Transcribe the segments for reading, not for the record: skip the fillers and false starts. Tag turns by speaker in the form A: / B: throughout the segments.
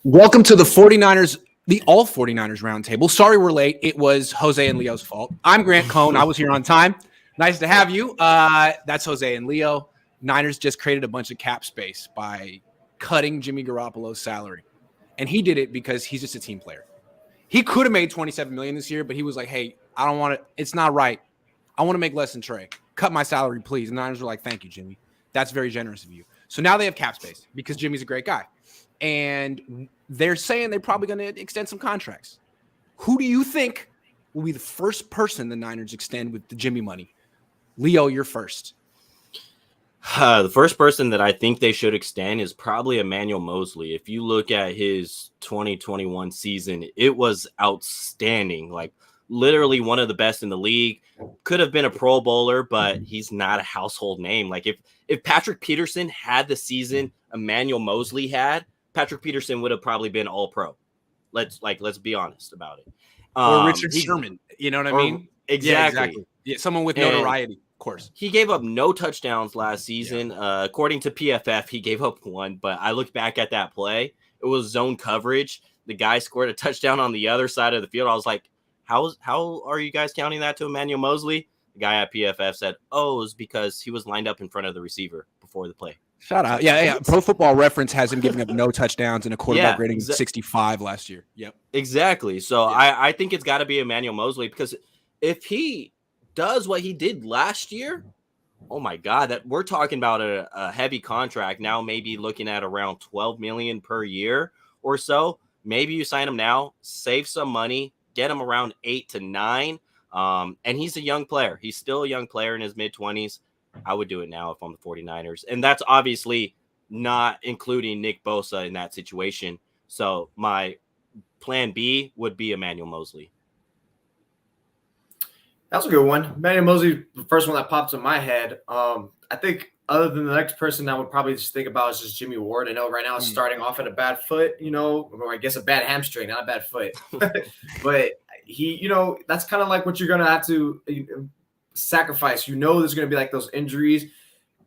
A: Welcome to the 49ers, the All49ers Roundtable. Sorry we're late. It was Jose and Leo's fault. I'm Grant Cohn. I was here on time. Nice to have you. That's Jose and Leo. Niners just created a bunch of cap space by cutting Jimmy Garoppolo's salary. And he did it because he's just a team player. He could have made $27 million this year, but he was like, hey, I don't want to. It's not right. I want to make less than Trey. Cut my salary, please. And the Niners were like, thank you, Jimmy. That's very generous of you. So now they have cap space because Jimmy's a great guy. And they're saying they're probably going to extend some contracts. Who do you think will be the first person the Niners extend with the Jimmy money? Leo, you're first.
B: The first person that I think they should extend is probably Emmanuel Moseley. If you look at his 2021 season, it was outstanding. Like literally one of the best in the league. Could have been a Pro Bowler, but he's not a household name. Like if Patrick Peterson had the season Emmanuel Moseley had, Patrick Peterson would have probably been all pro. Let's be honest about it.
A: Or Richard Sherman. You know what I mean?
B: Exactly.
A: Yeah, someone with notoriety, of course.
B: He gave up no touchdowns last season. Yeah. According to PFF, he gave up one. But I looked back at that play. It was zone coverage. The guy scored a touchdown on the other side of the field. I was like, how are you guys counting that to Emmanuel Moseley? The guy at PFF said, oh, it was because he was lined up in front of the receiver before the play.
A: Shout out. Yeah. Pro Football Reference has him giving up no touchdowns and a quarterback rating of 65 last year. Yep.
B: Exactly. So I think it's got to be Emmanuel Moseley because if he does what he did last year, oh my God, that we're talking about a heavy contract now, maybe looking at around $12 million per year or so. Maybe you sign him now, save some money, get him around 8 to 9. And he's a young player. He's still a young player in his mid-20s. I would do it now if I'm the 49ers. And that's obviously not including Nick Bosa in that situation. So my plan B would be Emmanuel Moseley.
C: That's a good one. Emmanuel Moseley, the first one that pops in my head. I think other than the next person I would probably just think about is just Jimmy Ward. I know right now it's starting off at a bad foot, or I guess a bad hamstring, not a bad foot. But he, that's kind of like what you're going to have to sacrifice. There's going to be like those injuries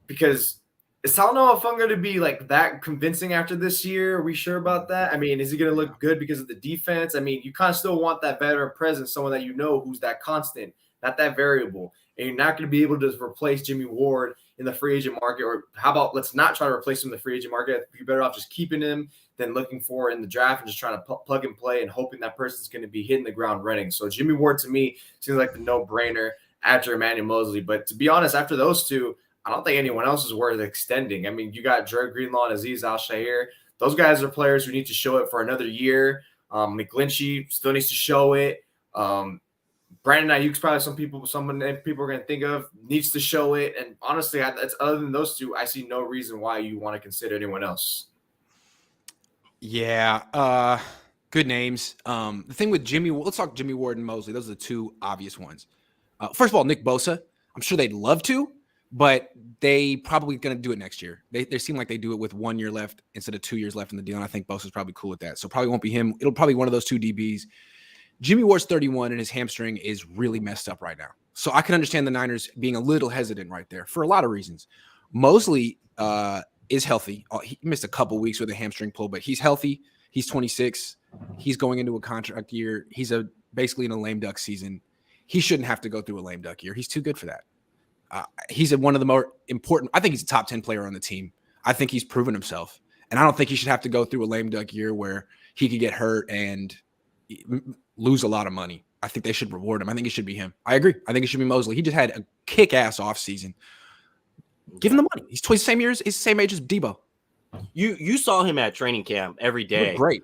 C: because I don't know if I'm going to be like that convincing after this year. Are we sure about that? I mean, is he going to look good because of the defense? I mean, you kind of still want that veteran presence, someone that who's that constant, not that variable. And you're not going to be able to replace Jimmy Ward in the free agent market. Or how about let's not try to replace him in the free agent market. You're better off just keeping him than looking for in the draft and just trying to plug and play and hoping that person's going to be hitting the ground running. So Jimmy Ward to me seems like the no-brainer after Emmanuel Moseley. But to be honest, after those two, I don't think anyone else is worth extending. I mean, you got Dre Greenlaw and Azeez Al-Shaair. Those guys are players who need to show it for another year. McGlinchey still needs to show it. Brandon Ayuk's probably someone that people are going to think of, needs to show it. And honestly, that's other than those two, I see no reason why you want to consider anyone else.
A: Yeah, good names. The thing with Jimmy, let's talk Jimmy Ward and Moseley. Those are the two obvious ones. First of all, Nick Bosa, I'm sure they'd love to, but they probably going to do it next year. They seem like they do it with 1 year left instead of 2 years left in the deal, and I think Bosa's probably cool with that. So probably won't be him. It'll probably be one of those two DBs. Jimmy Ward's 31, and his hamstring is really messed up right now. So I can understand the Niners being a little hesitant right there for a lot of reasons. Moseley is healthy. He missed a couple weeks with a hamstring pull, but he's healthy. He's 26. He's going into a contract year. He's basically in a lame duck season. He shouldn't have to go through a lame duck year. He's too good for that. He's one of the more important. I think he's a top 10 player on the team. I think he's proven himself. And I don't think he should have to go through a lame duck year where he could get hurt and lose a lot of money. I think they should reward him. I think it should be him. I agree. I think it should be Moseley. He just had a kick-ass offseason. Give him the money. He's the same age as Debo.
B: You saw him at training camp every day.
A: Great.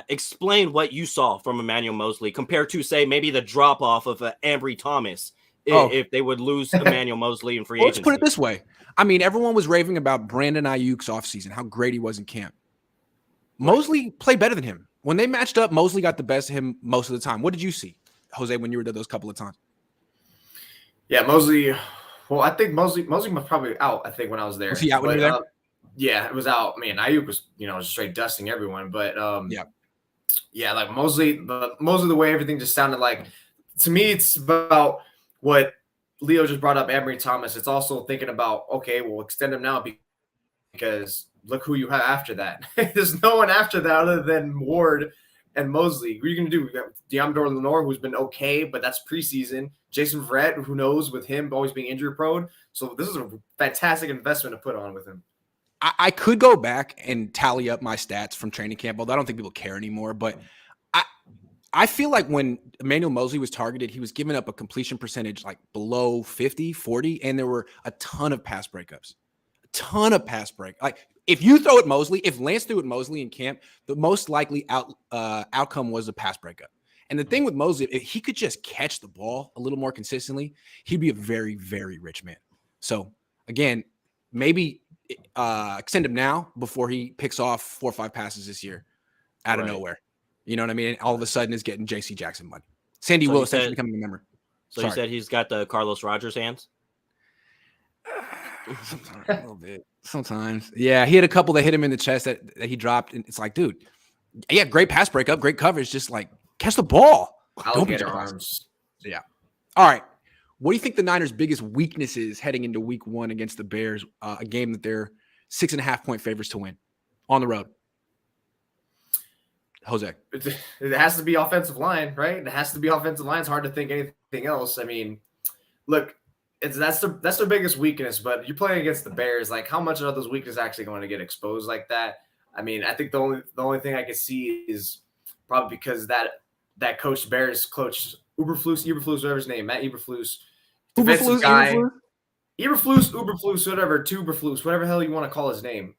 B: Explain what you saw from Emmanuel Moseley compared to, say, maybe the drop-off of Ambry Thomas if they would lose Emmanuel Moseley in free agency.
A: Let's put it this way. I mean, everyone was raving about Brandon Ayuk's offseason, how great he was in camp. Moseley played better than him. When they matched up, Moseley got the best of him most of the time. What did you see, Jose, when you were there those couple of times?
C: Yeah, Moseley. Well, I think Moseley was probably out, I think, when I was there.
A: Was he out when you were there?
C: Yeah, it was out. I mean, Ayuk was, straight dusting everyone. But, like Moseley, the way everything just sounded like, to me, it's about what Leo just brought up, Ambry Thomas. It's also thinking about, okay, we'll extend him now because look who you have after that. There's no one after that other than Ward and Mosley. What are you going to do? We got Deommodore Lenoir, who's been okay, but that's preseason. Jason Verrett, who knows, with him always being injury prone. So this is a fantastic investment to put on with him.
A: I could go back and tally up my stats from training camp, although I don't think people care anymore. But I feel like when Emmanuel Mosley was targeted, he was giving up a completion percentage like below 50, 40, and there were a ton of pass breakups. A ton of pass break. Like if you throw at Mosley, if Lance threw at Mosley in camp, the most likely outcome was a pass breakup. And the thing with Mosley, if he could just catch the ball a little more consistently, he'd be a very, very rich man. So again, maybe extend him now before he picks off 4 or 5 passes this year out of nowhere. You know what I mean? And all of a sudden is getting J.C. Jackson money. Sandy Willis actually becoming a member.
B: So you said he's got the Carlos Rogers hands?
A: Sometimes, a little bit. Sometimes. Yeah, he had a couple that hit him in the chest that he dropped. And it's like, dude, yeah, great pass breakup, great coverage. Just like catch the ball. Don't be arms. Yeah. All right. What do you think the Niners' biggest weakness is heading into week 1 against the Bears, a game that they're 6.5-point favorites to win on the road? Jose.
C: It has to be offensive line, right? It has to be offensive line. It's hard to think anything else. I mean, look, that's their biggest weakness, but you're playing against the Bears. Like, how much are those weaknesses actually going to get exposed like that? I mean, I think the only thing I can see is probably because that coach, Bears coach, Eberflus, whatever his name, Matt Eberflus, defensive guy, Eberflus, whatever, Tuberflus, whatever the hell you want to call his name.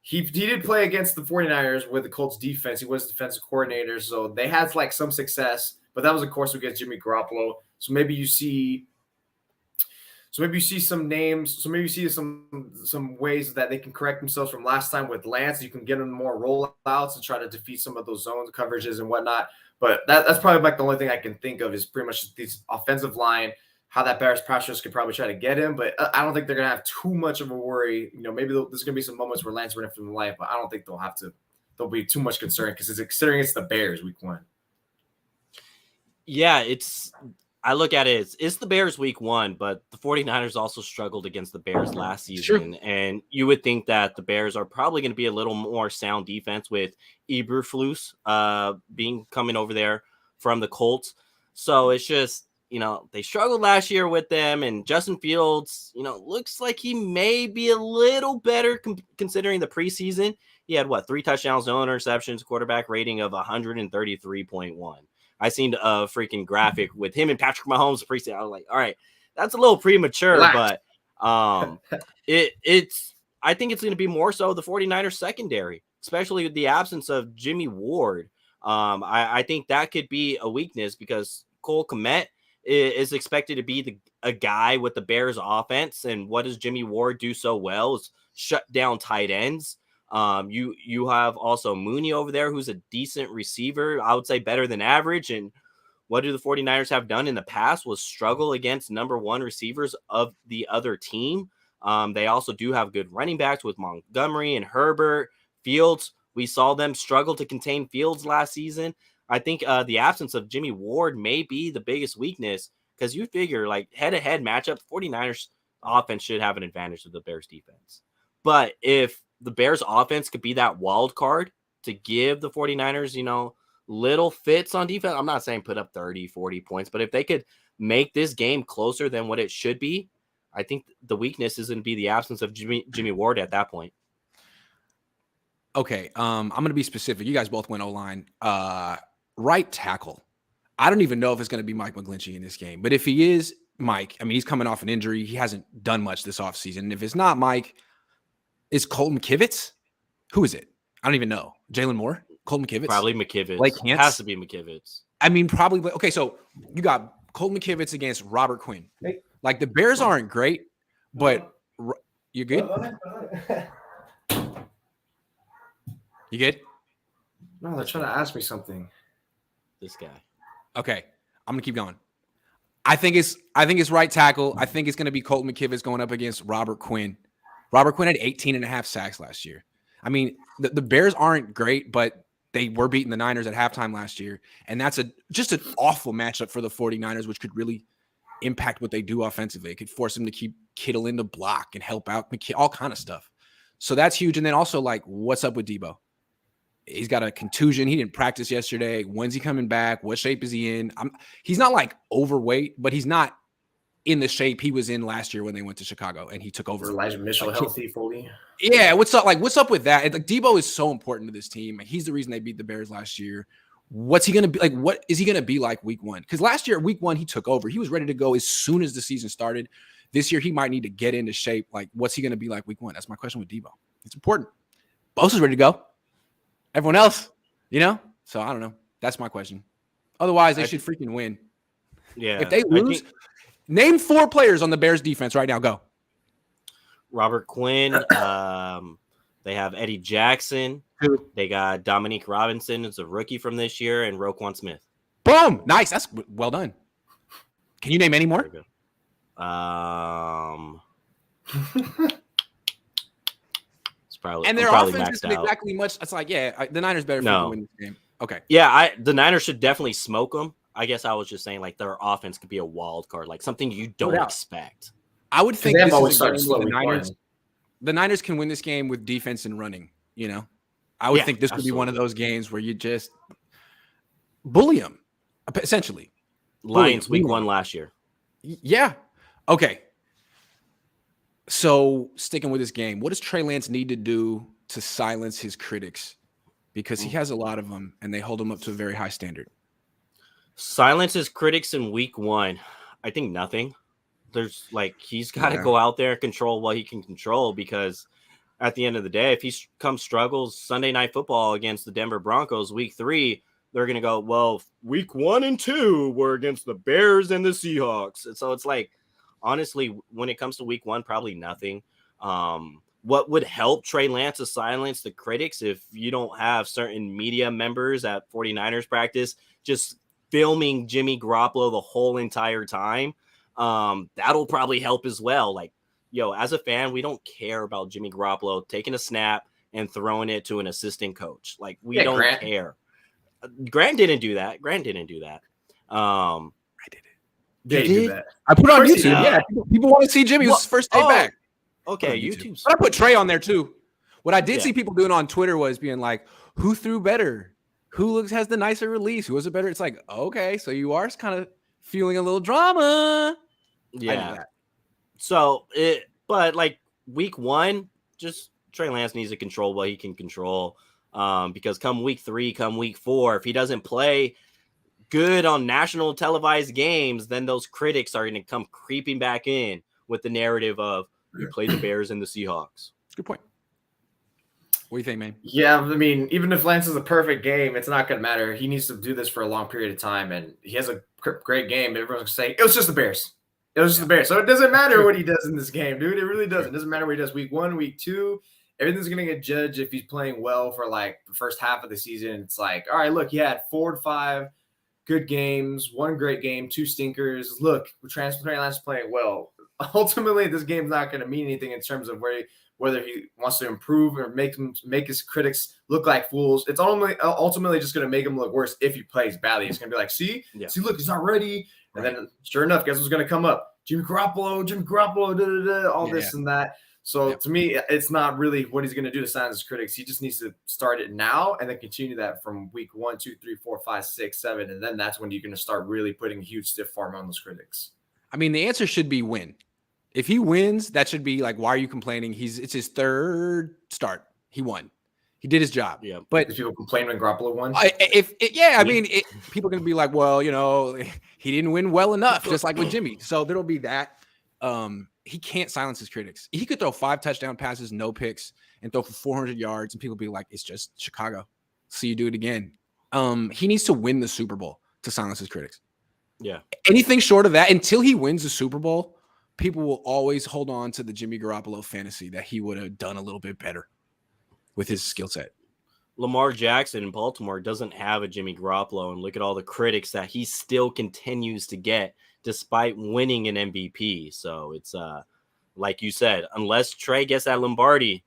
C: He did play against the 49ers with the Colts defense. He was defensive coordinator, so they had like some success, but that was of course against Jimmy Garoppolo. So maybe you see some names. So maybe you see some ways that they can correct themselves from last time with Lance. You can get them more rollouts and try to defeat some of those zone coverages and whatnot. But that's probably like the only thing I can think of is pretty much these offensive line, how that Bears pass rush could probably try to get him. But I don't think they're going to have too much of a worry. You know, maybe there's going to be some moments where Lance running from the life, but I don't think they'll be too much concerned because considering it's the Bears week 1.
B: Yeah, I look at it, it's the Bears week 1, but the 49ers also struggled against the Bears last season. Sure. And you would think that the Bears are probably going to be a little more sound defense with Eberflus coming over there from the Colts. So it's just, you know, they struggled last year with them, and Justin Fields, you know, looks like he may be a little better considering the preseason. He had 3 touchdowns, no interceptions, quarterback rating of 133.1. I seen a freaking graphic with him and Patrick Mahomes preseason. I was like, all right, that's a little premature, but it's I think it's going to be more so the 49ers secondary, especially with the absence of Jimmy Ward. I think that could be a weakness because Cole Kmet is expected to be a guy with the Bears offense. And what does Jimmy Ward do so well is shut down tight ends. You have also Mooney over there, who's a decent receiver. I would say better than average. And what do the 49ers have done in the past was struggle against number 1 receivers of the other team. They also do have good running backs with Montgomery and Herbert. Fields, we saw them struggle to contain Fields last season. I think the absence of Jimmy Ward may be the biggest weakness because you figure like head-to-head matchup, 49ers offense should have an advantage of the Bears defense. But if the Bears offense could be that wild card to give the 49ers, you know, little fits on defense, I'm not saying put up 30, 40 points, but if they could make this game closer than what it should be, I think the weakness is going to be the absence of Jimmy Ward at that point.
A: Okay, I'm going to be specific. You guys both went O-line. Right tackle. I don't even know if it's going to be Mike McGlinchey in this game, but if he is Mike, I mean, he's coming off an injury. He hasn't done much this offseason. And if it's not Mike, is Colton McKivitz? Who is it? I don't even know. Jalen Moore? Colton McKivitz?
B: Probably McKivitz.
A: Like,
B: it has to be McKivitz.
A: I mean, probably. Okay, so you got Colton McKivitz against Robert Quinn. Like, the Bears aren't great, but you good? You good?
C: No, they're trying to ask me something.
B: This guy.
A: Okay, I'm gonna keep going. I think it's right tackle. I think it's gonna be Colton McKivitz going up against Robert Quinn. Robert Quinn had 18.5 sacks last year. I mean, the Bears aren't great, but they were beating the Niners at halftime last year, and that's just an awful matchup for the 49ers, which could really impact what they do offensively. It could force them to keep Kittle in the block and help out all kind of stuff. So that's huge. And then also, like, what's up with Debo? He's got a contusion. He didn't practice yesterday. When's he coming back? What shape is he in? He's not like overweight, but he's not in the shape he was in last year when they went to Chicago and he took over.
C: Is Elijah Mitchell healthy fully?
A: Yeah. What's up? Like, what's up with that? Like, Debo is so important to this team. He's the reason they beat the Bears last year. What's he going to be like? What is he going to be like week one? Because last year, week one, he took over. He was ready to go as soon as the season started. This year, he might need to get into shape. Like, what's he going to be like week one? That's my question with Debo. It's important. Bosa's ready to go. Everyone else, So I don't know. That's my question. Otherwise, they should freaking win.
B: Yeah.
A: If they lose, name 4 players on the Bears defense right now. Go.
B: Robert Quinn. They have Eddie Jackson. They got Dominique Robinson as a rookie from this year, and Roquan Smith.
A: Boom. Nice. That's well done. Can you name any more?
B: Probably,
A: and their offense isn't exactly much. It's like, the Niners better win this game. Okay.
B: Yeah, the Niners should definitely smoke them. I guess I was just saying, like, their offense could be a wild card, like something you don't expect.
A: I would think this is
C: the
A: Niners can win this game with defense and running. I would think this could be one of those games where you just bully them, essentially.
B: Lions week 1 last year.
A: Yeah. Okay. So sticking with this game, what does Trey Lance need to do to silence his critics? Because he has a lot of them, and they hold him up to a very high standard.
B: Silence his critics in week 1. I think nothing. There's he's got to go out there and control what he can control, because at the end of the day, if he struggles Sunday Night Football against the Denver Broncos week 3, they're going to go, well, week 1 and 2 were against the Bears and the Seahawks. And so it's like, honestly, when it comes to week 1, probably nothing. What would help Trey Lance to silence the critics if you don't have certain media members at 49ers practice just filming Jimmy Garoppolo the whole entire time? That'll probably help as well. Like, as a fan, we don't care about Jimmy Garoppolo taking a snap and throwing it to an assistant coach. Like, we don't care. Grant didn't do that. I did it.
C: Yeah, you did that.
A: I put it on YouTube. Yeah, people want to see Jimmy. It was his first day back.
B: Okay, YouTube.
A: I put Trey on there too. What I did see people doing on Twitter was being like, "Who threw better? Who has the nicer release? Who was it better?" It's like, okay, so you are kind of feeling a little drama.
B: Yeah. So but like week 1, just Trey Lance needs to control what he can control. Because come week 3, come week 4, if he doesn't play good on national televised games, then those critics are going to come creeping back in with the narrative of you play the Bears and the Seahawks.
A: Good point. What do you think, man?
C: Yeah, I mean, even if Lance is a perfect game, it's not going to matter. He needs to do this for a long period of time, and he has a great game. Everyone's going to say, it was just the Bears. It was just the Bears. So it doesn't matter what he does in this game, dude. It really doesn't. It doesn't matter what he does week 1, week 2. Everything's going to get judged if he's playing well for, like, the first half of the season. It's like, all right, look, he had 4 to 5 good games, 1 great game, 2 stinkers. Look, Trey Lance is playing well. Ultimately, this game's not going to mean anything in terms of whether he wants to improve or make his critics look like fools. It's ultimately just going to make him look worse if he plays badly. It's going to be like, see, look, he's not ready. And then, sure enough, guess what's going to come up? Jimmy Garoppolo, all this and that. So to me, it's not really what he's going to do to silence his critics. He just needs to start it now and then continue that from week 1, 2, 3, 4, 5, 6, 7. And then that's when you're going to start really putting a huge stiff arm on those critics.
A: I mean, the answer should be win. If he wins, that should be like, why are you complaining? It's his 3rd start. He won. He did his job.
B: Yeah.
A: But
C: if people complain when Garoppolo won,
A: people are going to be like, well, he didn't win well enough, just like with Jimmy. So there'll be that. He can't silence his critics. He could throw 5 touchdown passes, no picks, and throw for 400 yards, and people be like, it's just Chicago. See you do it again. He needs to win the Super Bowl to silence his critics.
B: Yeah.
A: Anything short of that, until he wins the Super Bowl, people will always hold on to the Jimmy Garoppolo fantasy that he would have done a little bit better with his skill set.
B: Lamar Jackson in Baltimore doesn't have a Jimmy Garoppolo, and look at all the critics that he still continues to get despite winning an MVP. So it's like you said, unless Trey gets that Lombardi,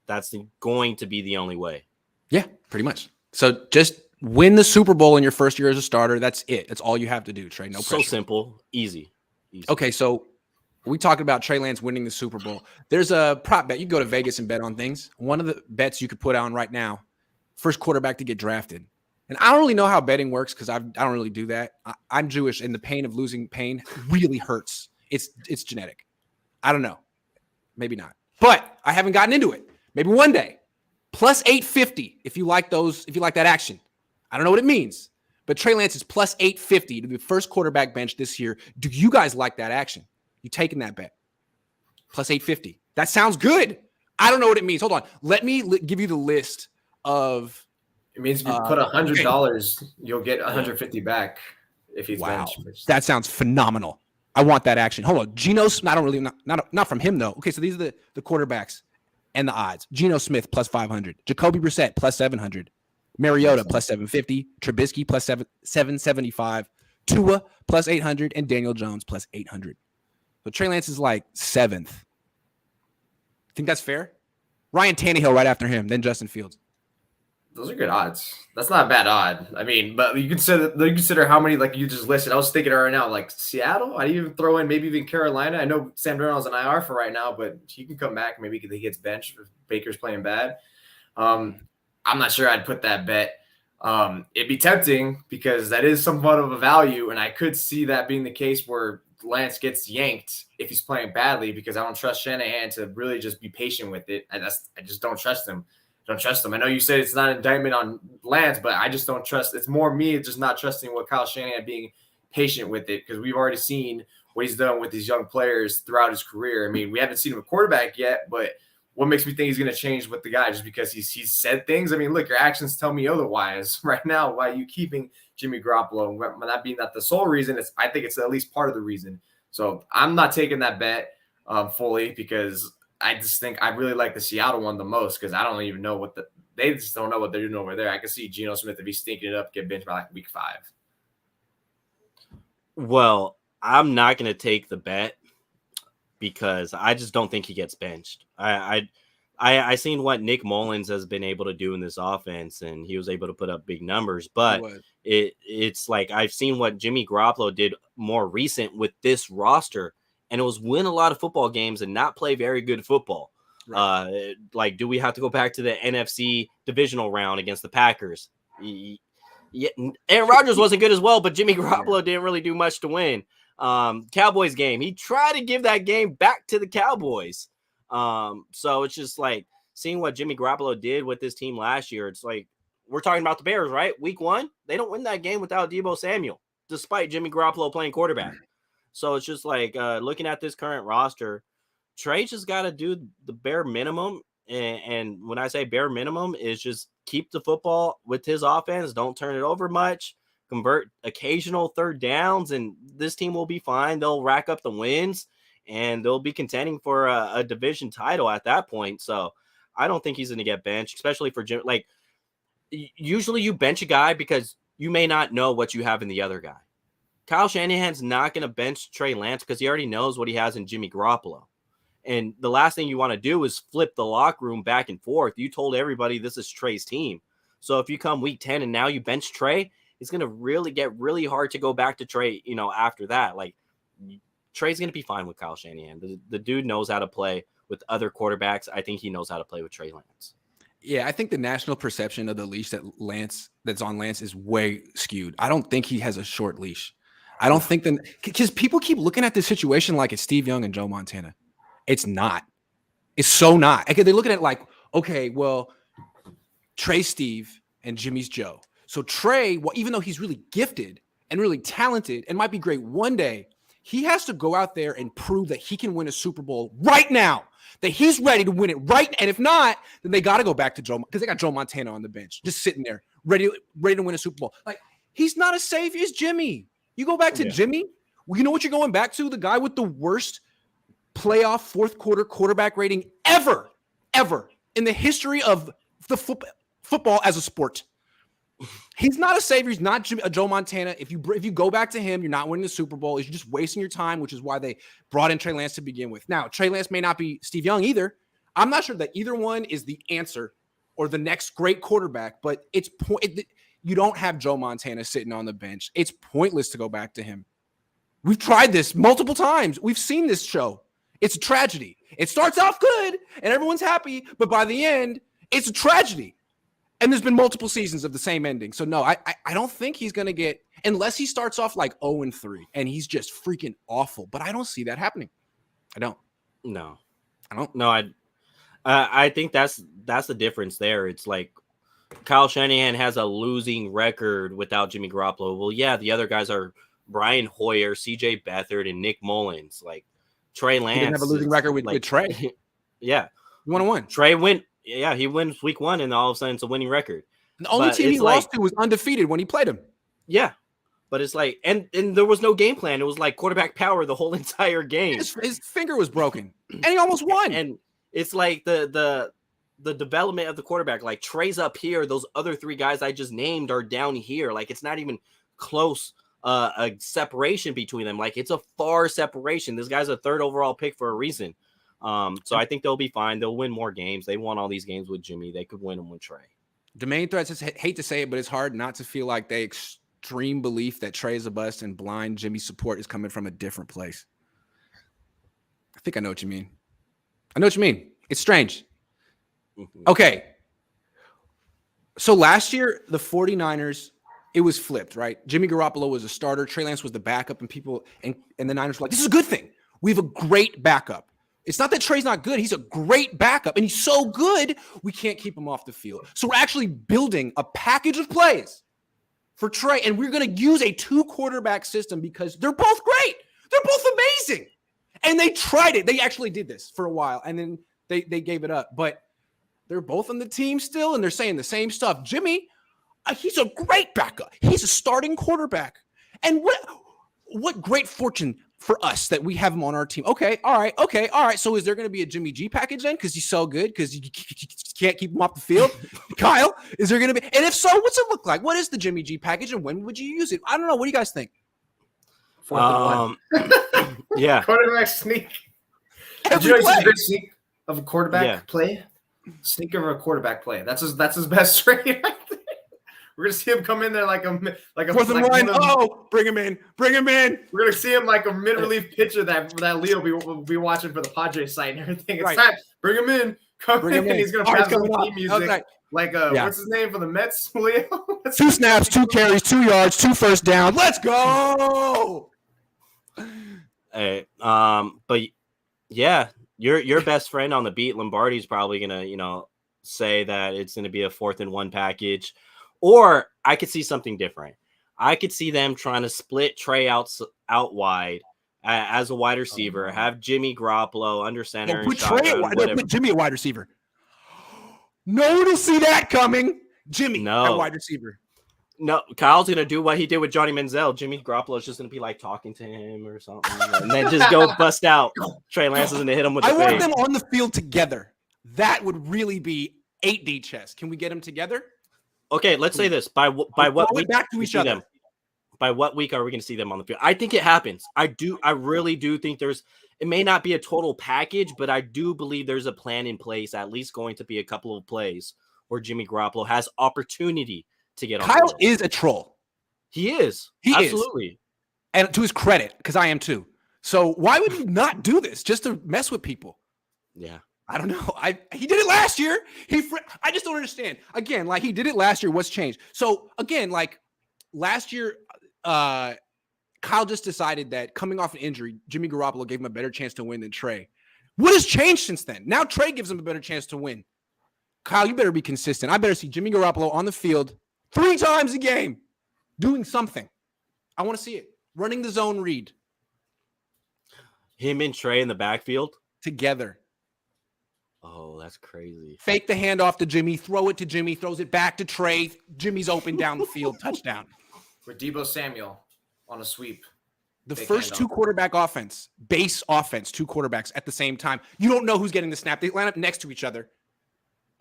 B: that's going to be the only way.
A: Yeah, pretty much. So just win the Super Bowl in your first year as a starter. That's it. That's all you have to do, Trey. No pressure.
B: So simple, easy.
A: Okay, so We talked about Trey Lance winning the Super Bowl. There's a prop bet. You go to Vegas and bet on things. One of the bets you could put on right now, first quarterback to get drafted. And I don't really know how betting works because I don't really do that. I'm Jewish, and the pain of losing pain really hurts. It's genetic. I don't know. Maybe not. But I haven't gotten into it. Maybe one day. Plus 850 if you like that action. I don't know what it means. But Trey Lance is plus 850 to be the first quarterback bench this year. Do you guys like that action? You taking that bet? Plus 850. That sounds good. I don't know what it means. Hold on. Let me give you the list of.
C: It means if you put $100, you'll get 150 back if he's benched.
A: That sounds phenomenal. I want that action. Hold on. Geno, not from him though. Okay, so these are the quarterbacks and the odds. Geno Smith plus 500, Jacoby Brissett plus 700, Mariota plus 750, Trubisky plus 775, Tua plus 800, and Daniel Jones plus 800. So Trey Lance is like 7th. Think that's fair? Ryan Tannehill right after him, then Justin Fields.
C: Those are good odds. That's not a bad odd. I mean, but you consider how many like you just listed. I was thinking right now, like Seattle. I'd even throw in maybe even Carolina. I know Sam Darnold's an IR for right now, but he can come back. Maybe he gets benched if Baker's playing bad. I'm not sure I'd put that bet. It'd be tempting because that is somewhat of a value, and I could see that being the case where Lance gets yanked if he's playing badly because I don't trust Shanahan to really just be patient with it. I just don't trust him. I know you said it's not an indictment on Lance, but I just don't trust. It's more me just not trusting what Kyle Shanahan being patient with it because we've already seen what he's done with these young players throughout his career. I mean, we haven't seen him a quarterback yet, but what makes me think he's going to change with the guy just because he's said things? I mean, look, your actions tell me otherwise right now. Why are you keeping Jimmy Garoppolo? That being not the sole reason, I think it's at least part of the reason. So I'm not taking that bet fully because I just think I really like the Seattle one the most because I don't even know they just don't know what they're doing over there. I can see Geno Smith, if he's stinking it up, get benched by like week 5.
B: Well, I'm not going to take the bet because I just don't think he gets benched. I seen what Nick Mullins has been able to do in this offense, and he was able to put up big numbers. But it's like I've seen what Jimmy Garoppolo did more recent with this roster. And it was win a lot of football games and not play very good football. Right. Like, do we have to go back to the NFC divisional round against the Packers? Yeah, Aaron Rodgers wasn't good as well, but Jimmy Garoppolo didn't really do much to win. Cowboys game, he tried to give that game back to the Cowboys. So it's just like seeing what Jimmy Garoppolo did with this team last year. It's like we're talking about the Bears, right? Week 1, they don't win that game without Deebo Samuel, despite Jimmy Garoppolo playing quarterback. So it's just like looking at this current roster, Trey just got to do the bare minimum. And when I say bare minimum is just keep the football with his offense. Don't turn it over much. Convert occasional third downs, and this team will be fine. They'll rack up the wins, and they'll be contending for a division title at that point. So I don't think he's going to get benched, especially for Jim. Like, usually you bench a guy because you may not know what you have in the other guy. Kyle Shanahan's not going to bench Trey Lance because he already knows what he has in Jimmy Garoppolo. And the last thing you want to do is flip the locker room back and forth. You told everybody this is Trey's team. So if you come week 10 and now you bench Trey, it's going to really get really hard to go back to Trey, after that. Like, Trey's going to be fine with Kyle Shanahan. The dude knows how to play with other quarterbacks. I think he knows how to play with Trey Lance.
A: Yeah, I think the national perception of the leash that's on Lance is way skewed. I don't think he has a short leash. I don't think because people keep looking at this situation like it's Steve Young and Joe Montana. It's not. It's so not. Okay, they're looking at it like, okay, well, Trey's Steve and Jimmy's Joe. So Trey, well, even though he's really gifted and really talented and might be great one day, he has to go out there and prove that he can win a Super Bowl right now, that he's ready to win it right. And if not, then they got to go back to Joe because they got Joe Montana on the bench, just sitting there, ready to win a Super Bowl. Like, he's not a savior. It's Jimmy. You go back to Jimmy, well, you know what you're going back to? The guy with the worst playoff fourth quarter quarterback rating ever in the history of the football as a sport. He's not a savior. He's not a Joe Montana. If you go back to him, you're not winning the Super Bowl. You're just wasting your time, which is why they brought in Trey Lance to begin with. Now, Trey Lance may not be Steve Young either. I'm not sure that either one is the answer or the next great quarterback, but you don't have Joe Montana sitting on the bench. It's pointless to go back to him. We've tried this multiple times. We've seen this show. It's a tragedy. It starts off good and everyone's happy, but by the end, it's a tragedy. And there's been multiple seasons of the same ending. So no, I don't think he's going to get, unless he starts off like 0-3 and he's just freaking awful. But I don't see that happening. I don't.
B: No.
A: I don't.
B: No, I think that's the difference there. It's like Kyle Shanahan has a losing record without Jimmy Garoppolo. Well, yeah, the other guys are Brian Hoyer, CJ Beathard, and Nick Mullins. Like Trey Lance.
A: He didn't have a losing record with Trey.
B: Yeah.
A: 1-1.
B: Trey went. Yeah, he wins week 1, and all of a sudden it's a winning record.
A: The only team he lost to was undefeated when he played him.
B: Yeah. But it's like, and there was no game plan. It was like quarterback power the whole entire game.
A: His finger was broken, and he almost won.
B: And it's like the development of the quarterback. Like Trey's up here, those other 3 guys I just named are down here. Like it's not even close. A separation between them. Like it's a far separation. This guy's a 3rd overall pick for a reason. So I think they'll be fine. They'll win more games. They won all these games with Jimmy. They could win them with Trey.
A: Domain threats, I hate to say it, but it's hard not to feel like they extreme belief that Trey is a bust and blind Jimmy support is coming from a different place. I think I know what you mean. It's strange. Okay. So last year, the 49ers, it was flipped, right? Jimmy Garoppolo was a starter. Trey Lance was the backup, and people and the Niners were like, this is a good thing. We have a great backup. It's not that Trey's not good. He's a great backup, and he's so good, we can't keep him off the field. So we're actually building a package of plays for Trey, and we're going to use a 2-quarterback system because they're both great. They're both amazing. And they tried it. They actually did this for a while, and then they gave it up. But they're both on the team still, and they're saying the same stuff. Jimmy, he's a great backup. He's a starting quarterback. And what great fortune for us that we have him on our team. Okay, all right. So is there going to be a Jimmy G package then? Because he's so good, because you can't keep him off the field? Kyle, is there going to be? And if so, what's it look like? What is the Jimmy G package, and when would you use it? I don't know. What do you guys think?
B: Yeah.
C: Quarterback sneak. Did you know it's a good sneak of a quarterback play? Sneak of a quarterback play. That's his best trade. We're gonna see him come in there like a
A: 4th and 1. Oh, bring him in. We're
C: gonna see him like a mid-relief pitcher that Leo will be watching for the Padres site and everything. It's time. Bring him in. Bring him in. He's gonna pass some theme music. Like what's his name for the Mets, Leo?
A: 2 snaps, 2 carries, 2 yards, 2 first down. Let's go.
B: Hey, but yeah, your best friend on the beat, Lombardi's probably gonna, say that it's gonna be a 4th and 1 package. Or I could see something different. I could see them trying to split Trey out wide as a wide receiver, have Jimmy Garoppolo under center.
A: Put Jimmy at wide receiver. No one will see that coming. Jimmy at wide receiver.
B: No, Kyle's going to do what he did with Johnny Manziel. Jimmy Garoppolo is just going to be like talking to him or something. And then just go bust out. Trey Lance is going to hit him with the
A: I want them on the field together. That would really be 8D chess. Can we get them together?
B: Okay, let's say this. By what week
A: back to each other?
B: Them? By what week are we going to see them on the field? I think it happens. I really do think it may not be a total package, but I do believe there's a plan in place, at least going to be a couple of plays where Jimmy Garoppolo has opportunity to get on.
A: Kyle is a troll.
B: He is. Absolutely.
A: And to his credit, because I am too. So why would he not do this just to mess with people?
B: Yeah.
A: I don't know. He did it last year. I just don't understand. Again, like he did it last year. What's changed? So again, like last year, Kyle just decided that coming off an injury, Jimmy Garoppolo gave him a better chance to win than Trey. What has changed since then? Now Trey gives him a better chance to win. Kyle, you better be consistent. I better see Jimmy Garoppolo on the field 3 times a game doing something. I want to see it. Running the zone read.
B: Him and Trey in the backfield?
A: Together.
B: Oh, that's crazy.
A: Fake the handoff to Jimmy, throw it to Jimmy, throws it back to Trey. Jimmy's open down the field, touchdown.
C: With Deebo Samuel on a sweep.
A: The first 2-quarterback offense, base offense, 2 quarterbacks at the same time. You don't know who's getting the snap. They line up next to each other.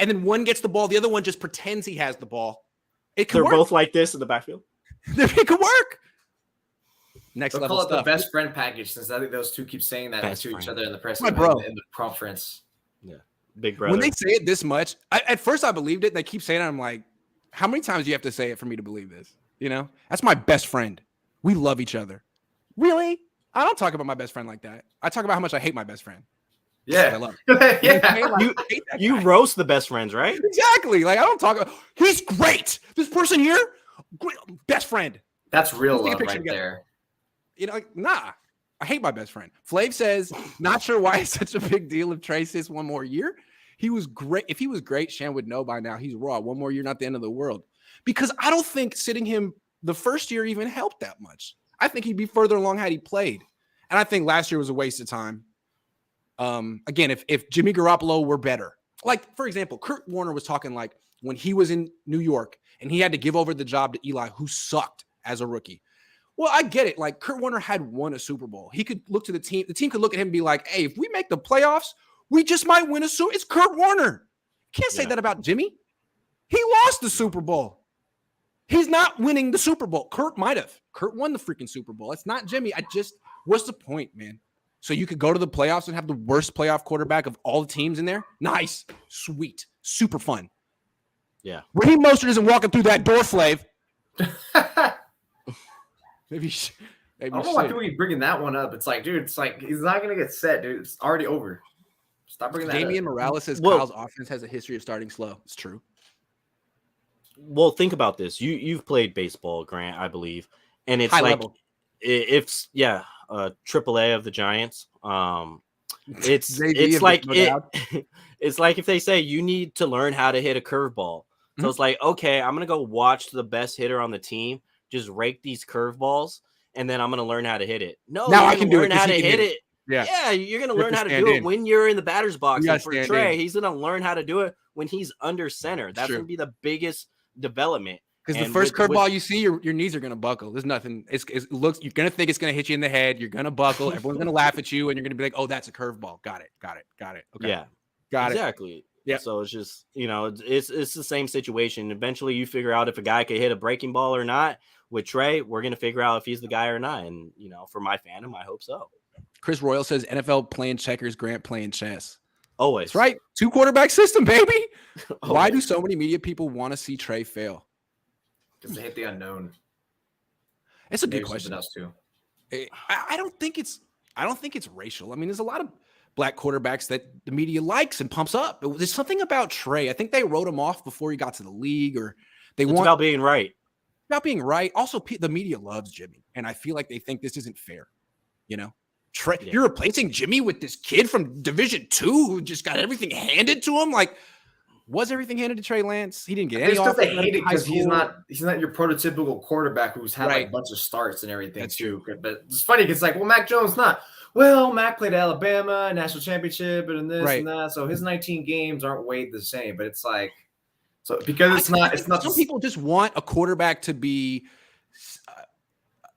A: And then one gets the ball. The other one just pretends he has the ball. They're
B: both like this in the backfield?
A: It could work. Next
C: They'll
A: level
C: call it
A: stuff.
C: the best friend package, since I think those two keep saying that to each other in the press in the conference.
B: Yeah. Big brother.
A: When they say it this much, at first I believed it. They keep saying it. I'm like, how many times do you have to say it for me to believe this? That's my best friend. We love each other. Really? I don't talk about my best friend like that. I talk about how much I hate my best friend.
C: Yeah.
A: I love
C: it.
A: yeah.
B: You roast the best friends, right?
A: Exactly. Like I don't talk about. He's great. This person here, great, best friend.
C: That's real
A: Let's take a
C: love
A: picture
C: right
A: together.
C: there.
A: You know, like, nah. I hate my best friend. Flav says, not sure why it's such a big deal if Trey sits one more year. He was great. If he was great, Shan would know by now. He's raw. One more year, not the end of the world. Because I don't think sitting him the first year even helped that much. I think he'd be further along had he played. And I think last year was a waste of time. Again, if Jimmy Garoppolo were better, like, for example, Kurt Warner was talking like when he was in New York and he had to give over the job to Eli, who sucked as a rookie. Well, I get it. Like, Kurt Warner had won a Super Bowl. He could look to the team. The team could look at him and be like, hey, if we make the playoffs, we just might win a Super. It's Kurt Warner. Can't say that about Jimmy. He lost the Super Bowl. He's not winning the Super Bowl. Kurt might have. Kurt won the freaking Super Bowl. It's not Jimmy. What's the point, man? So you could go to the playoffs and have the worst playoff quarterback of all the teams in there? Nice. Sweet. Super fun.
B: Yeah.
A: Raheem Mostert isn't walking through that door, Flav. Maybe
C: I don't know why people keep bringing that one up. It's like, dude, it's like he's not going to get set, dude. It's already over. Stop bringing that
A: Damian
C: up.
A: Morales says Kyle's offense has a history of starting slow. It's true.
B: Well, think about this. You've played baseball, Grant, I believe. And it's
A: high
B: like
A: level.
B: AAA of the Giants. It's like it's like if they say you need to learn how to hit a curveball. So it's like, okay, I'm gonna go watch the best hitter on the team just rake these curveballs, and then I'm gonna learn how to hit it. No,
A: now I can do it.
B: Learn how to hit it.
A: Yeah,
B: you're gonna learn how to do it when you're in the batter's box. And for Trey, he's gonna learn how to do it when he's under center. That's gonna be the biggest development.
A: Because the first curveball you see, your knees are gonna buckle. There's nothing. It looks. You're gonna think it's gonna hit you in the head. You're gonna buckle. Everyone's gonna laugh at you, and you're gonna be like, "Oh, that's a curveball. Got it. Okay.
B: Yeah,
A: got it.
B: Exactly. Yeah. So it's just it's the same situation. Eventually, you figure out if a guy could hit a breaking ball or not. With Trey, we're gonna figure out if he's the guy or not. And for my fandom, I hope so.
A: Chris Royal says NFL playing checkers, Grant playing chess.
B: Always.
A: That's right. 2 quarterback system, baby. Why do so many media people want to see Trey fail?
C: Because they hate the unknown.
A: It's a good question.
C: Else too.
A: I don't think it's racial. I mean, there's a lot of black quarterbacks that the media likes and pumps up. But there's something about Trey. I think they wrote him off before he got to the league, or
B: it's about being right.
A: About being right. Also, the media loves Jimmy, and I feel like they think this isn't fair. Trey, you're replacing Jimmy with this kid from Division II who just got everything handed to him. Like, was everything handed to Trey Lance? He didn't get any.
C: They hate it because he's not your prototypical quarterback who's had like a bunch of starts and everything. That's too. But it's funny because like, well, Mac Jones not. Well, Mac played at Alabama, national championship, and this and that. So his 19 games aren't weighed the same. But it's like, so because it's not.
A: Some people just want a quarterback to be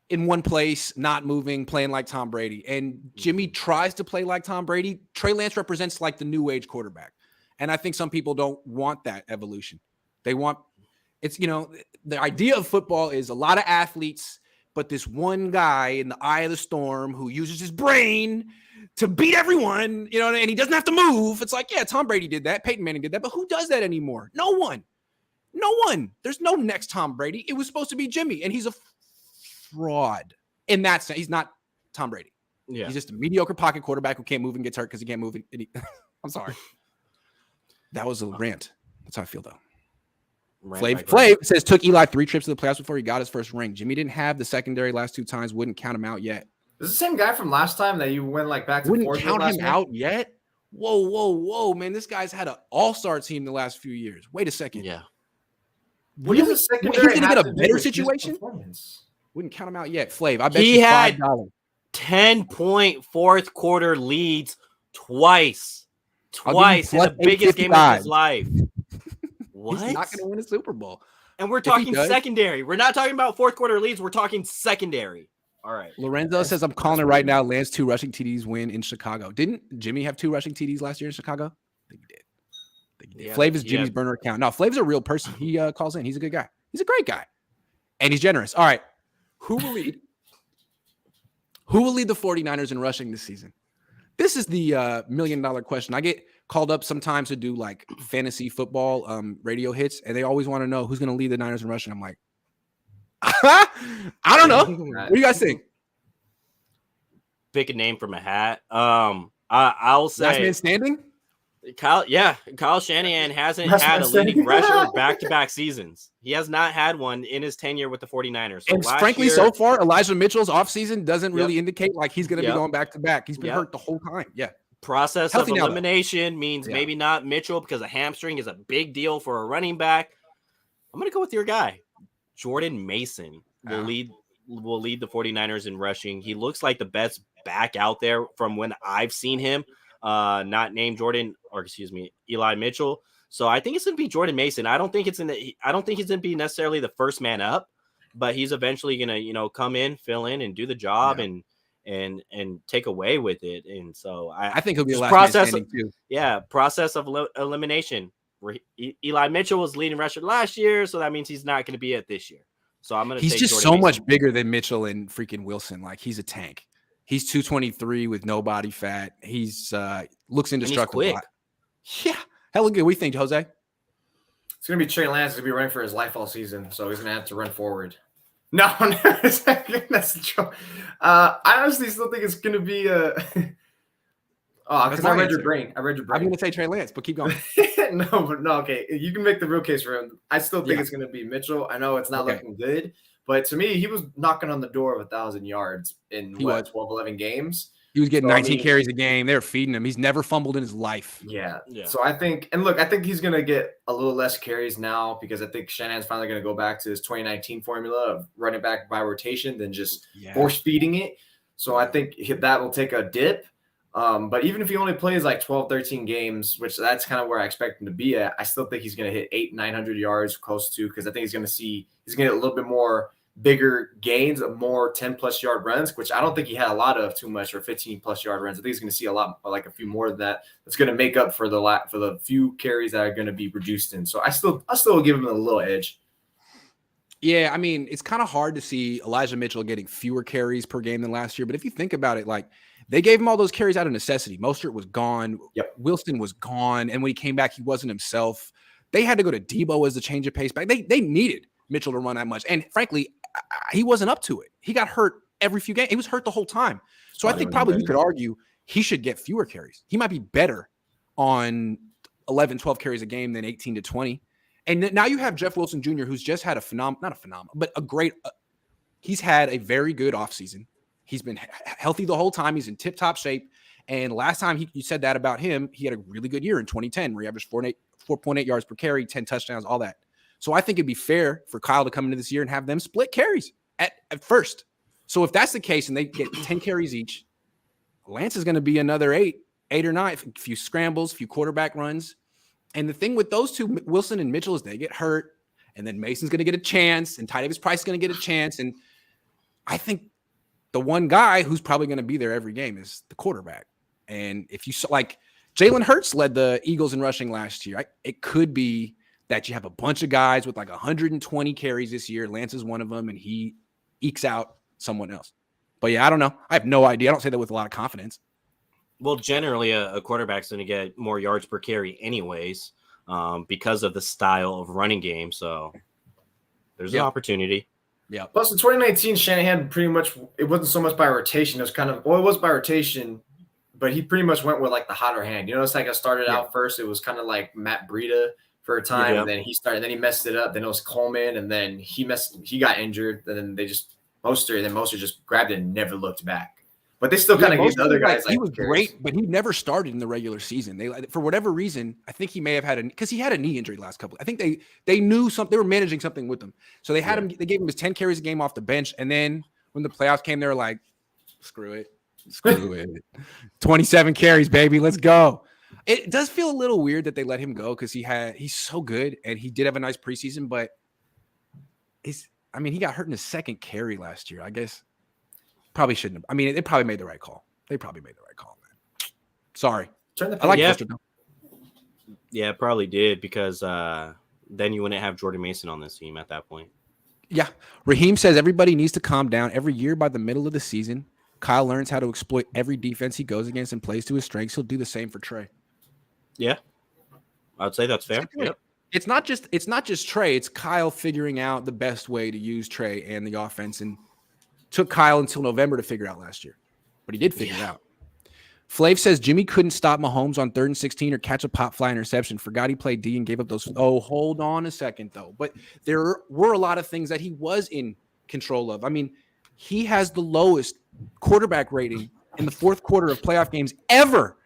A: in one place, not moving, playing like Tom Brady. And Jimmy tries to play like Tom Brady. Trey Lance represents like the new age quarterback. And I think some people don't want that evolution. They want the idea of football is a lot of athletes, but this one guy in the eye of the storm who uses his brain to beat everyone, and he doesn't have to move. It's like, yeah, Tom Brady did that. Peyton Manning did that. But who does that anymore? No one. There's no next Tom Brady. It was supposed to be Jimmy, and he's a fraud in that sense. He's not Tom Brady.
B: Yeah.
A: He's just a mediocre pocket quarterback who can't move and gets hurt because he can't move. I'm sorry. That was a rant. That's how I feel, though. Flav says took Eli 3 trips to the playoffs before he got his first ring. Jimmy didn't have the secondary last 2 times. Wouldn't count him out yet.
C: Is the same guy from last time that you went like back to
A: wouldn't count him out yet? Whoa, man. This guy's had an all-star team the last few years. Wait a second.
B: Yeah.
C: What is the secondary?
A: He's going to get a better situation? Wouldn't count him out yet. Flav, I bet
B: he
A: you
B: had
A: $5.
B: 10-point fourth quarter leads twice in the biggest game of his life. What?
A: He's not going to win a Super Bowl.
B: And we're talking secondary. We're not talking about fourth quarter leads. We're talking secondary. All right.
A: Lorenzo says, I'm calling it right now. Lance 2 rushing TDs win in Chicago. Didn't Jimmy have 2 rushing TDs last year in Chicago? I think he did. Yeah, Flav is Jimmy's burner account. No, Flav's a real person. He calls in. He's a good guy. He's a great guy. And he's generous. All right. Who will lead the 49ers in rushing this season? This is the $1 million question. I get called up sometimes to do like fantasy football radio hits, and they always want to know who's going to lead the Niners in rushing. I'm like, I don't know. What do you guys think?
B: pick a name from a hat. I'll say
A: Last man standing.
B: Kyle Shanahan hasn't had a leading rusher back-to-back seasons. He has not had one in his tenure with the 49ers. So
A: and frankly, so far, Elijah Mitchell's offseason doesn't really indicate like he's going to be going back-to-back. He's been hurt the whole time. Yeah.
B: Process
A: Healthy
B: of elimination means maybe not Mitchell because a hamstring is a big deal for a running back. I'm going to go with your guy. Jordan Mason will lead the 49ers in rushing. He looks like the best back out there from when I've seen him. Not named Eli Mitchell. So I think it's going to be Jordan Mason. I don't think he's going to be necessarily the first man up, but he's eventually going to, come in, fill in, and do the job and take away with it. And so I think he'll be the last man standing too. Yeah, process of elimination. Eli Mitchell was leading rusher last year, so that means he's not going to be it this year. So I'm going to.
A: He's just Jordan Mason. Much bigger than Mitchell and freaking Wilson. Like he's a tank. He's 223 with no body fat. He's looks indestructible.
B: He's quick.
A: Yeah, hella good. What do you think, Jose?
C: It's gonna be Trey Lance. He's gonna be running for his life all season, so he's gonna have to run forward. No, that's a joke. I honestly still think it's gonna be because I read your brain. I'm
A: gonna say Trey Lance, but keep going.
C: No. Okay, you can make the real case for him. I still think it's gonna be Mitchell. I know it's not looking good. But to me, he was knocking on the door of 1,000 yards in 12, 11 games.
A: He was getting 19 carries a game. They were feeding him. He's never fumbled in his life.
C: Yeah. So I think he's going to get a little less carries now because I think Shanahan's finally going to go back to his 2019 formula of running back by rotation than just force feeding it. So I think that will take a dip. But even if he only plays like 12, 13 games, which that's kind of where I expect him to be at, I still think he's going to hit 800-900 yards close to, because I think he's going to get a little bit more bigger gains of more 10-plus yard runs, which I don't think he had a lot of too much, or 15-plus yard runs. I think he's going to see a lot, like a few more than that. That's going to make up for the few carries that are going to be reduced in. So I still will give him a little edge.
A: Yeah, I mean, it's kind of hard to see Elijah Mitchell getting fewer carries per game than last year. But if you think about it, like they gave him all those carries out of necessity. Mostert was gone.
C: Yep.
A: Wilson was gone. And when he came back, he wasn't himself. They had to go to Debo as the change of pace back. They needed Mitchell to run that much. And frankly, he wasn't up to it. He got hurt every few games. He was hurt the whole time. So I think probably you could argue he should get fewer carries. He might be better on 11, 12 carries a game than 18 to 20. And now you have Jeff Wilson Jr., who's just had he's had a very good offseason. He's been healthy the whole time. He's in tip-top shape. And last time you said that about him, he had a really good year in 2010 where he averaged 4.8 yards per carry, 10 touchdowns, all that. So I think it'd be fair for Kyle to come into this year and have them split carries at first. So if that's the case and they get 10 carries each, Lance is going to be another 8 or 9, a few scrambles, a few quarterback runs. And the thing with those two, Wilson and Mitchell, is they get hurt, and then Mason's going to get a chance, and Ty Davis Price is going to get a chance. And I think the one guy who's probably going to be there every game is the quarterback. And if you saw, like, Jalen Hurts led the Eagles in rushing last year. It could be that you have a bunch of guys with like 120 carries this year. Lance is one of them, and he ekes out someone else. But yeah, I don't know. I have no idea. I don't say that with a lot of confidence.
B: Well, generally, a quarterback's going to get more yards per carry anyways because of the style of running game. So there's an opportunity.
A: Yeah.
C: Plus, in 2019, Shanahan pretty much, it wasn't so much by rotation. It was it was by rotation, but he pretty much went with like the hotter hand. You know, it's like I started out first. It was kind of like Matt Breida for a time, and then he messed it up. Then it was Coleman, and then he got injured. And then Mostert just grabbed it and never looked back. But they still kind of gave the other guys.
A: He was great, but he never started in the regular season. They, for whatever reason, I think he may have had because he had a knee injury last couple. I think they knew something. They were managing something with him, so they had him. They gave him his 10 carries a game off the bench, and then when the playoffs came, they were like, "Screw it, 27 carries, baby, let's go." It does feel a little weird that they let him go because he's so good and he did have a nice preseason, but he got hurt in his second carry last year. I guess probably shouldn't have. I mean, they probably made the right call. Man. Sorry. I like
B: Yeah, probably did because then you wouldn't have Jordan Mason on this team at that point.
A: Yeah. Raheem says everybody needs to calm down. Every year by the middle of the season, Kyle learns how to exploit every defense he goes against and plays to his strengths. He'll do the same for Trey.
B: Yeah, I would say that's fair. Yep.
A: It's not just Trey. It's Kyle figuring out the best way to use Trey and the offense, and took Kyle until November to figure out last year. but he did figure it out. Flav says Jimmy couldn't stop Mahomes on 3rd and 16 or catch a pop fly interception. Forgot he played D and gave up those. Oh, hold on a second, though. But there were a lot of things that he was in control of. I mean, he has the lowest quarterback rating in the fourth quarter of playoff games ever.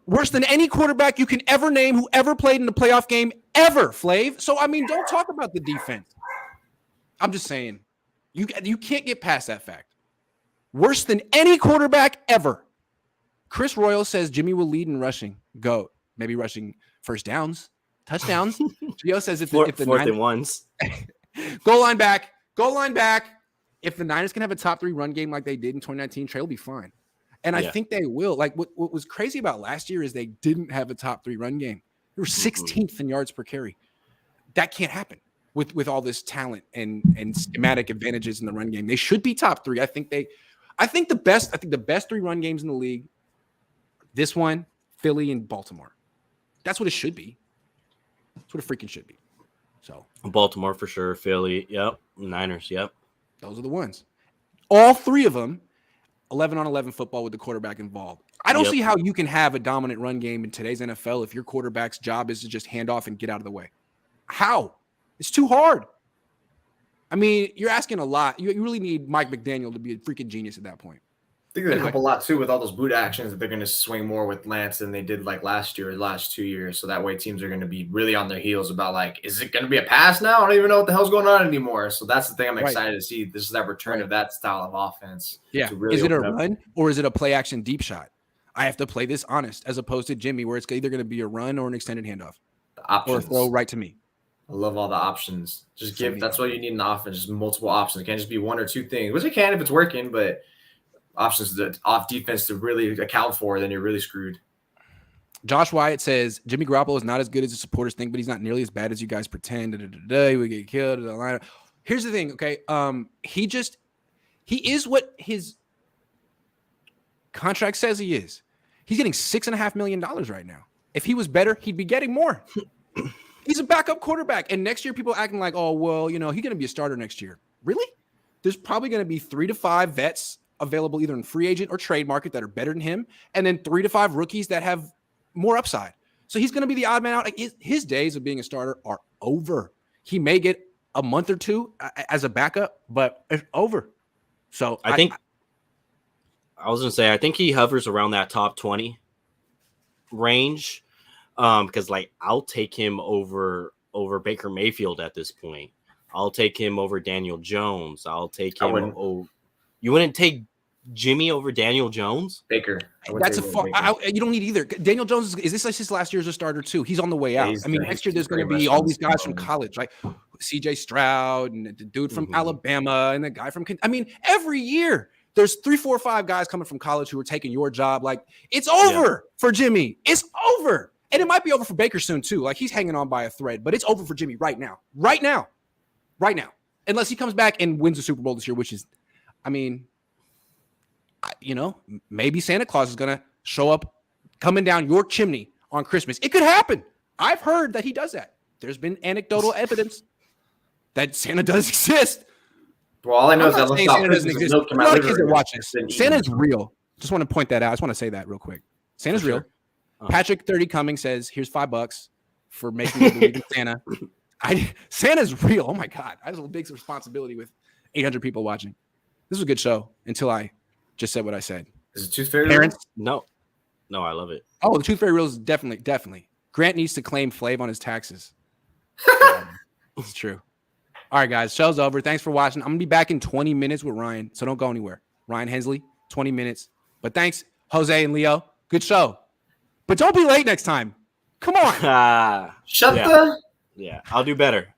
A: Worse than any quarterback you can ever name who ever played in a playoff game ever, Flav. So, I mean, don't talk about the defense. I'm just saying, you can't get past that fact. Worse than any quarterback ever. Chris Royal says Jimmy will lead in rushing. Go. Maybe rushing first downs, touchdowns. Gio says if the
B: fourth
A: Niners,
B: and ones.
A: Goal line back. If the Niners can have a top 3 run game like they did in 2019, Trey will be fine. And I think they will. Like what was crazy about last year is they didn't have a top 3 run game. They were 16th in yards per carry. That can't happen with all this talent and schematic advantages in the run game. They should be top 3. I think the best 3 run games in the league, this one, Philly, and Baltimore. That's what it should be. That's what it freaking should be. So
B: Baltimore for sure, Philly, yep, Niners, yep.
A: Those are the ones. All 3 of them, 11-on-11 football with the quarterback involved. I don't see how you can have a dominant run game in today's NFL if your quarterback's job is to just hand off and get out of the way. How? It's too hard. I mean, you're asking a lot. You really need Mike McDaniel to be a freaking genius at that point.
C: I think they help a lot too with all those boot actions that they're going to swing more with Lance than they did like last year or last 2 years. So that way teams are going to be really on their heels about like, is it going to be a pass now? I don't even know what the hell's going on anymore. So that's the thing I'm excited to see. This is that return of that style of offense.
A: Yeah.
C: Really
A: is it a run or is it a play action deep shot? I have to play this honest as opposed to Jimmy where it's either going to be a run or an extended handoff or a throw right to me.
C: I love all the options. Just that's what you need in the offense. Just multiple options. It can't just be 1 or 2 things, which it can if it's working, but options off defense to really account for, then you're really screwed.
A: Josh Wyatt says Jimmy Garoppolo is not as good as the supporters think, but he's not nearly as bad as you guys pretend. He would get killed. Here's the thing, okay? He is what his contract says he is. He's getting $6.5 million right now. If he was better, he'd be getting more. He's a backup quarterback. And next year, people are acting like, oh, well, he's going to be a starter next year. Really? There's probably going to be 3 to 5 vets available either in free agent or trade market that are better than him, and then 3 to 5 rookies that have more upside. So he's going to be the odd man out. Like his days of being a starter are over. He may get a month or 2 as a backup, but it's over. So
B: I think he hovers around that top 20 range. Because like I'll take him over Baker Mayfield at this point. I'll take him over Daniel Jones. I'll take him. You wouldn't take Jimmy over Daniel Jones?
C: Baker.
A: That's a far. You don't need either. Daniel Jones is this like his last year as a starter too? He's on the way out. I mean, next year there's going to be all these guys from college, like C.J. Stroud and the dude from Alabama and the guy from. I mean, every year there's 3, 4, 5 guys coming from college who are taking your job. Like it's over for Jimmy. It's over. And it might be over for Baker soon, too. Like, he's hanging on by a thread. But it's over for Jimmy right now. Right now. Unless he comes back and wins the Super Bowl this year, which is, I mean, maybe Santa Claus is going to show up coming down your chimney on Christmas. It could happen. I've heard that he does that. There's been anecdotal evidence that Santa does exist.
C: Well, all I know is that
A: Santa doesn't exist. A lot of kids that watch this. Santa's real. Just want to point that out. I just want to say that real quick. Santa's real. Patrick 30 Cummings says, here's $5 for making me believe in Santa. Santa's real. Oh my God. I have a big responsibility with 800 people watching. This is a good show until I just said what I said.
C: Is it Tooth Fairy?
A: Parents?
B: No, I love it.
A: Oh, the Tooth Fairy Real is definitely. Grant needs to claim Flav on his taxes. It's true. All right, guys. Show's over. Thanks for watching. I'm going to be back in 20 minutes with Ryan, so don't go anywhere. Ryan Hensley, 20 minutes. But thanks, Jose and Leo. Good show. But don't be late next time. Come on.
C: Shut the.
B: Yeah, I'll do better.